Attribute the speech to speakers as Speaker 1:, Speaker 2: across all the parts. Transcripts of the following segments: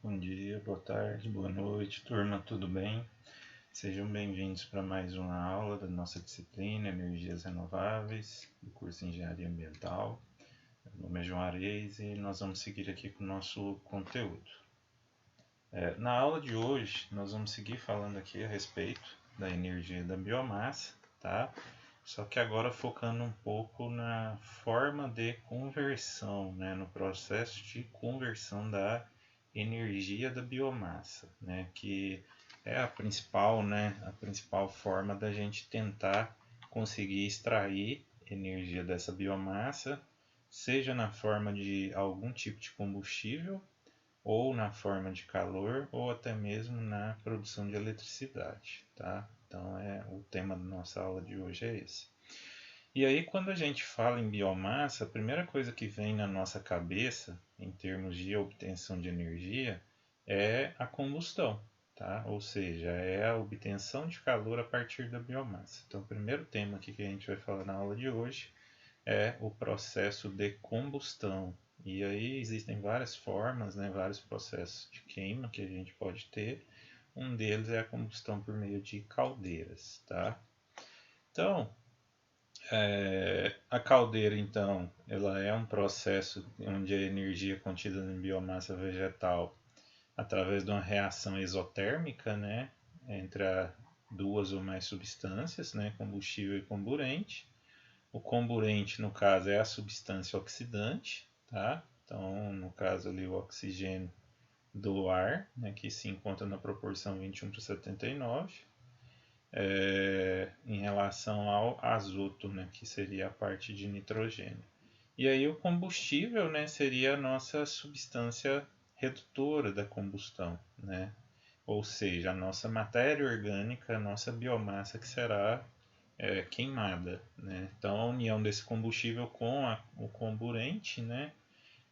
Speaker 1: Bom dia, boa tarde, boa noite, turma, tudo bem? Sejam bem-vindos para mais uma aula da nossa disciplina Energias Renováveis, do curso Engenharia Ambiental. Meu nome é João Areis e nós vamos seguir aqui com o nosso conteúdo. Na aula de hoje, nós vamos seguir falando aqui a respeito da energia da biomassa, tá? Só que agora focando um pouco na forma de conversão, né? No processo de conversão da energia da biomassa, né? Que é a principal, né? A principal forma da gente tentar conseguir extrair energia dessa biomassa, seja na forma de algum tipo de combustível ou na forma de calor, ou até mesmo na produção de eletricidade, tá? Então, o tema da nossa aula de hoje é esse. E aí, quando a gente fala em biomassa, a primeira coisa que vem na nossa cabeça, em termos de obtenção de energia, é a combustão, tá? Ou seja, é a obtenção de calor a partir da biomassa. Então, o primeiro tema aqui que a gente vai falar na aula de hoje é o processo de combustão. E aí existem várias formas, né, vários processos de queima que a gente pode ter. Um deles é a combustão por meio de caldeiras, tá? Então, a caldeira, então, ela é um processo onde a energia contida em biomassa vegetal, através de uma reação exotérmica, né, entre duas ou mais substâncias, né, combustível e comburente. O comburente, no caso, é a substância oxidante, tá? Então, no caso ali, o oxigênio do ar, né, que se encontra na proporção 21:79, em relação ao azoto, né, que seria a parte de nitrogênio. E aí o combustível, né, seria a nossa substância redutora da combustão, né? Ou seja, a nossa matéria orgânica, a nossa biomassa que será queimada, né? Então a união desse combustível com o comburente, né,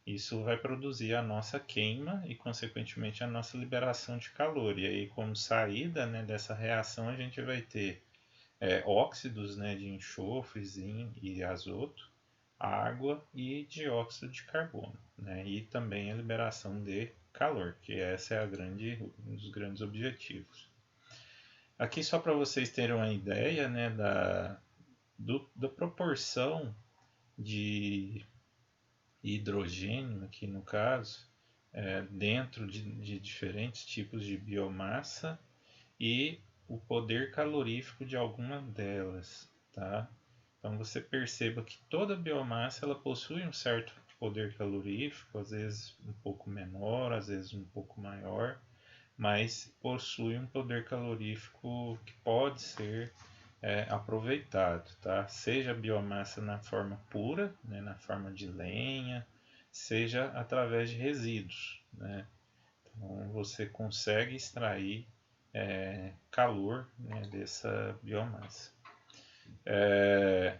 Speaker 1: isso vai produzir a nossa queima e consequentemente a nossa liberação de calor. E aí como saída, né, dessa reação a gente vai ter óxidos, né, de enxofre, zinco e azoto, água e dióxido de carbono, né, e também a liberação de calor, que essa é um dos grandes objetivos. Aqui só para vocês terem uma ideia, né, da proporção de hidrogênio, aqui no caso, dentro de diferentes tipos de biomassa e o poder calorífico de alguma delas, tá? Então você perceba que toda biomassa ela possui um certo poder calorífico, às vezes um pouco menor, às vezes um pouco maior, mas possui um poder calorífico que pode ser aproveitado, tá? Seja a biomassa na forma pura, né, na forma de lenha, seja através de resíduos, né? Então você consegue extrair calor, né, dessa biomassa.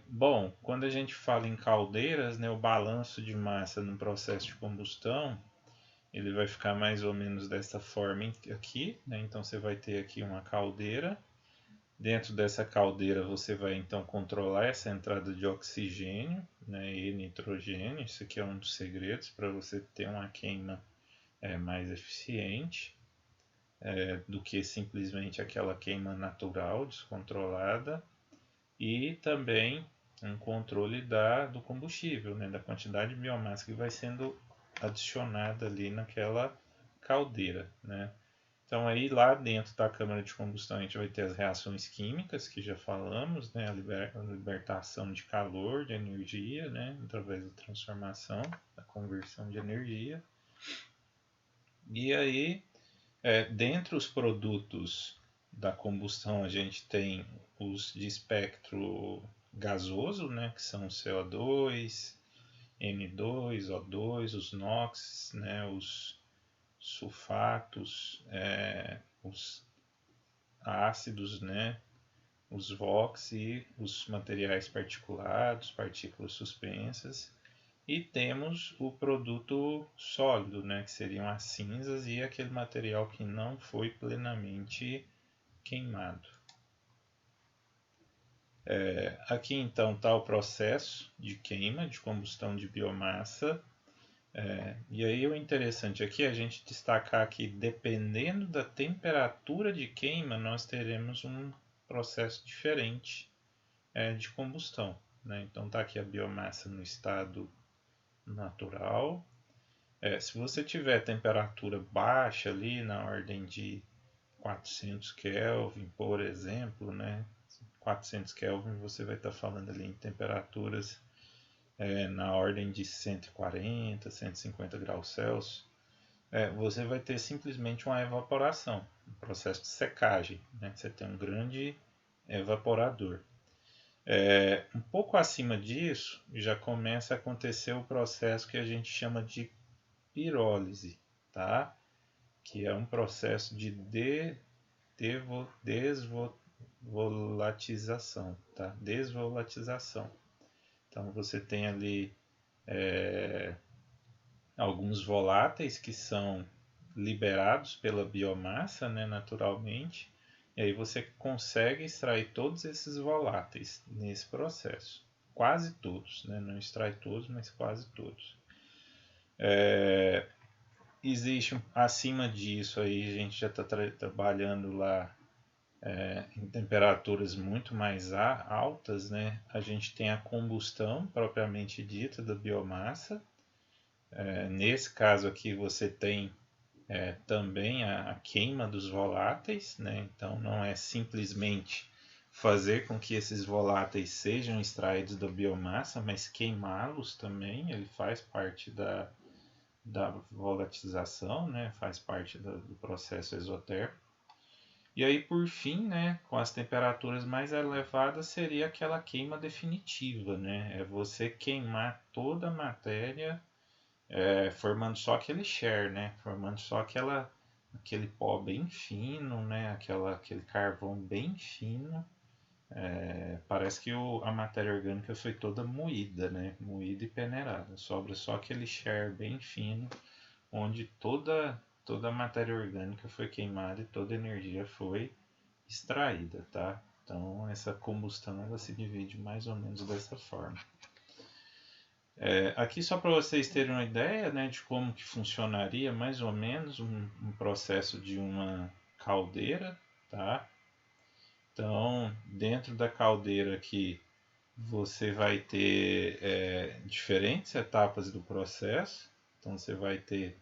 Speaker 1: Bom, quando a gente fala em caldeiras, né, o balanço de massa no processo de combustão ele vai ficar mais ou menos dessa forma aqui, né? Então você vai ter aqui uma caldeira. Dentro dessa caldeira você vai então controlar essa entrada de oxigênio, né, e nitrogênio. Isso aqui é um dos segredos para você ter uma queima mais eficiente do que simplesmente aquela queima natural, descontrolada. E também um controle do combustível, né, da quantidade de biomassa que vai sendo adicionada ali naquela caldeira, né? Então aí lá dentro da câmara de combustão a gente vai ter as reações químicas que já falamos, né? A libertação de calor, de energia, né? Através da transformação, da conversão de energia. E aí, dentre os produtos da combustão a gente tem os de espectro gasoso, né? Que são o CO2, N2, O2, os NOx, né? Os sulfatos, os ácidos, né, os VOX e os materiais particulados, partículas suspensas. E temos o produto sólido, né, que seriam as cinzas e aquele material que não foi plenamente queimado. Aqui então está o processo de queima, de combustão de biomassa. E aí o interessante aqui é a gente destacar que dependendo da temperatura de queima, nós teremos um processo diferente de combustão, né? Então está aqui a biomassa no estado natural. Se você tiver temperatura baixa ali na ordem de 400 Kelvin, por exemplo, né? 400 Kelvin você vai estar falando ali em temperaturas na ordem de 140, 150 graus Celsius. Você vai ter simplesmente uma evaporação, um processo de secagem, né? Você tem um grande evaporador. Um pouco acima disso, já começa a acontecer o processo que a gente chama de pirólise, tá? Que é um processo de desvolatização, tá? Desvolatização. Então você tem ali alguns voláteis que são liberados pela biomassa, né, naturalmente, e aí você consegue extrair todos esses voláteis nesse processo. Quase todos, né? Não extrai todos, mas quase todos. Existe acima disso aí, a gente já está trabalhando lá em temperaturas muito mais altas, né? A gente tem a combustão propriamente dita da biomassa. Nesse caso aqui você tem também a queima dos voláteis, né? Então não é simplesmente fazer com que esses voláteis sejam extraídos da biomassa, mas queimá-los também, ele faz parte da volatilização, né? Faz parte do processo exotérmico. E aí, por fim, né, com as temperaturas mais elevadas, seria aquela queima definitiva, né? É você queimar toda a matéria, formando só aquele share, né? Formando só aquele pó bem fino, né? Aquele carvão bem fino. Parece que a matéria orgânica foi toda moída, né? Moída e peneirada. Sobra só aquele share bem fino, onde toda a matéria orgânica foi queimada e toda a energia foi extraída, tá? Então essa combustão ela se divide mais ou menos dessa forma. Aqui só para vocês terem uma ideia, né, de como que funcionaria mais ou menos um processo de uma caldeira, tá? Então dentro da caldeira aqui você vai ter diferentes etapas do processo. Então você vai ter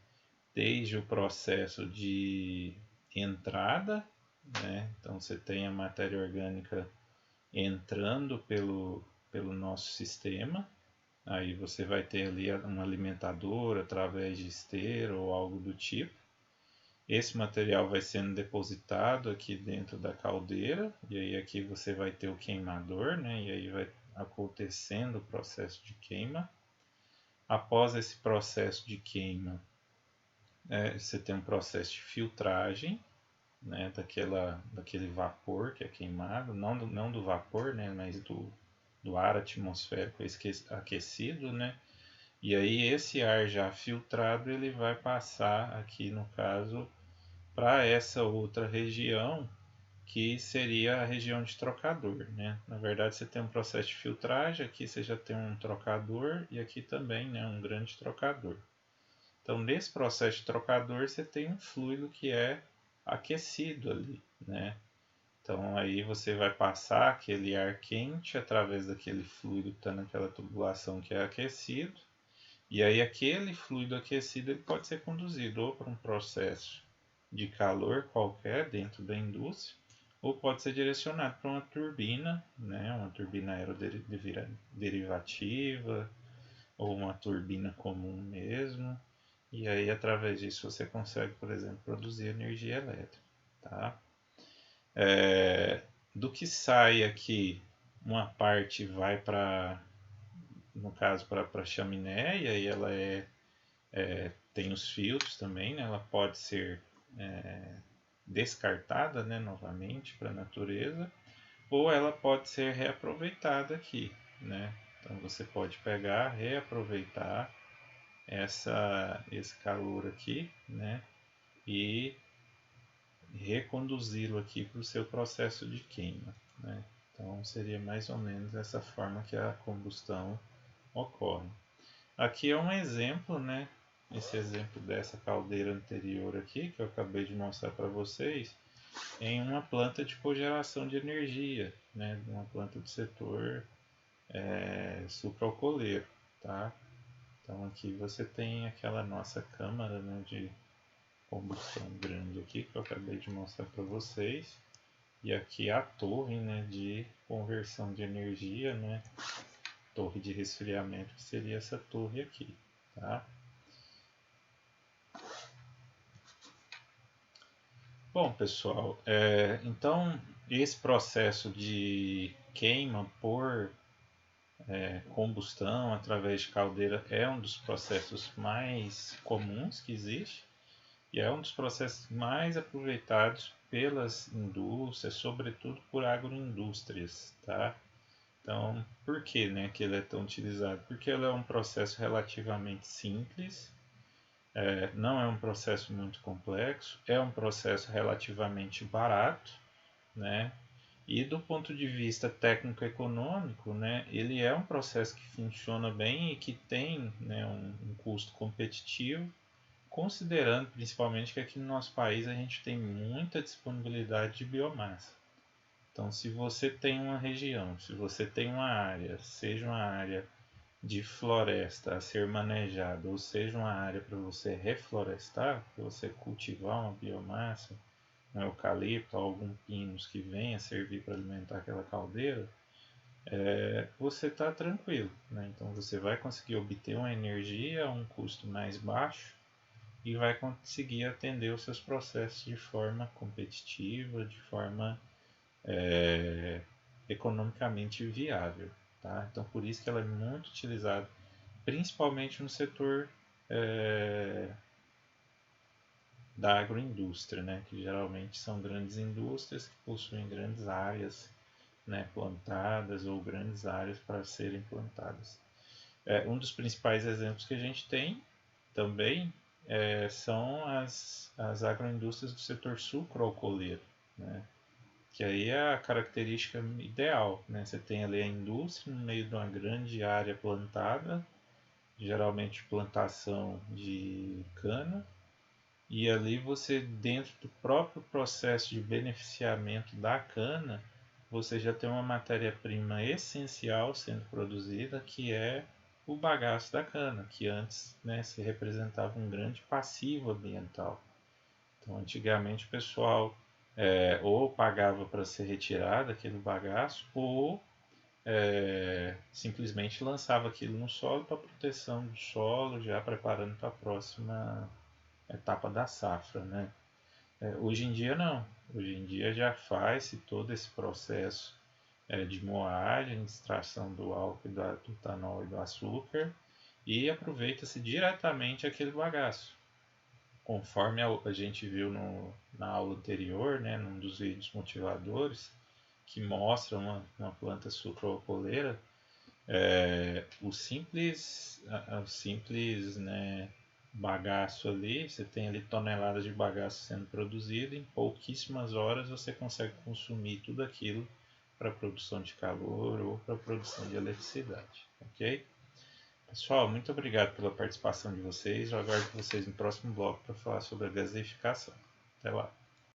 Speaker 1: desde o processo de entrada, né? Então você tem a matéria orgânica entrando pelo nosso sistema. Aí você vai ter ali um alimentador através de esteira ou algo do tipo. Esse material vai sendo depositado aqui dentro da caldeira, e aí aqui você vai ter o queimador, né? E aí vai acontecendo o processo de queima. Após esse processo de queima, você tem um processo de filtragem, né? Daquele vapor que é queimado, não do vapor, né? Mas do ar atmosférico aquecido, né? E aí esse ar já filtrado ele vai passar aqui no caso para essa outra região que seria a região de trocador, né? Na verdade você tem um processo de filtragem, aqui você já tem um trocador e aqui também, né, um grande trocador. Então nesse processo de trocador você tem um fluido que é aquecido ali, né? Então aí você vai passar aquele ar quente através daquele fluido que está naquela tubulação que é aquecido, e aí aquele fluido aquecido ele pode ser conduzido ou para um processo de calor qualquer dentro da indústria, ou pode ser direcionado para uma turbina, né, uma turbina aeroderivativa, ou uma turbina comum mesmo, e aí através disso você consegue, por exemplo, produzir energia elétrica. Tá? Do que sai aqui, uma parte vai para, no caso, para a chaminé, e aí ela tem os filtros também, né? Ela pode ser descartada, né, novamente para a natureza, ou ela pode ser reaproveitada aqui, né? Então você pode pegar, reaproveitar esse calor aqui, né? E reconduzi-lo aqui para o seu processo de queima, né? Então seria mais ou menos essa forma que a combustão ocorre. Aqui é um exemplo, né, esse exemplo dessa caldeira anterior aqui, que eu acabei de mostrar para vocês, em uma planta de cogeração de energia, né, uma planta do setor sucroalcooleiro, tá? Então aqui você tem aquela nossa câmara, né, de combustão grande aqui que eu acabei de mostrar para vocês, e aqui a torre, né, de conversão de energia, né, torre de resfriamento, que seria essa torre aqui, tá? Bom, pessoal, então esse processo de queima por combustão através de caldeira é um dos processos mais comuns que existe e é um dos processos mais aproveitados pelas indústrias, sobretudo por agroindústrias, tá? Então, por que, né, que ele é tão utilizado? Porque ele é um processo relativamente simples, não é um processo muito complexo, é um processo relativamente barato, né? E do ponto de vista técnico-econômico, né, ele é um processo que funciona bem e que tem, né, um custo competitivo, considerando principalmente que aqui no nosso país a gente tem muita disponibilidade de biomassa. Então, se você tem uma região, se você tem uma área, seja uma área de floresta a ser manejada, ou seja uma área para você reflorestar, para você cultivar uma biomassa, um eucalipto, algum pinos que venha servir para alimentar aquela caldeira, você está tranquilo, né? Então você vai conseguir obter uma energia a um custo mais baixo e vai conseguir atender os seus processos de forma competitiva, de forma economicamente viável, tá? Então por isso que ela é muito utilizada, principalmente no setor da agroindústria, né? Que geralmente são grandes indústrias que possuem grandes áreas, né, plantadas ou grandes áreas para serem plantadas. Um dos principais exemplos que a gente tem também são as agroindústrias do setor sucroalcooleiro, né? Que aí é a característica ideal, né? Você tem ali a indústria no meio de uma grande área plantada, geralmente plantação de cana, e ali você, dentro do próprio processo de beneficiamento da cana, você já tem uma matéria-prima essencial sendo produzida, que é o bagaço da cana, que antes, né, se representava um grande passivo ambiental. Então, antigamente o pessoal ou pagava para ser retirado aquele bagaço, ou simplesmente lançava aquilo no solo para proteção do solo, já preparando para a próxima etapa da safra, né? Hoje em dia não. Hoje em dia já faz-se todo esse processo de moagem, extração do álcool, do etanol e do açúcar, e aproveita-se diretamente aquele bagaço. Conforme a gente viu na aula anterior, né, num dos vídeos motivadores, que mostra uma planta sucroalcooleira, o simples, né, bagaço ali, você tem ali toneladas de bagaço sendo produzido, em pouquíssimas horas você consegue consumir tudo aquilo para produção de calor ou para produção de eletricidade, ok? Pessoal, muito obrigado pela participação de vocês. Eu aguardo vocês no próximo bloco para falar sobre a gaseificação. Até lá!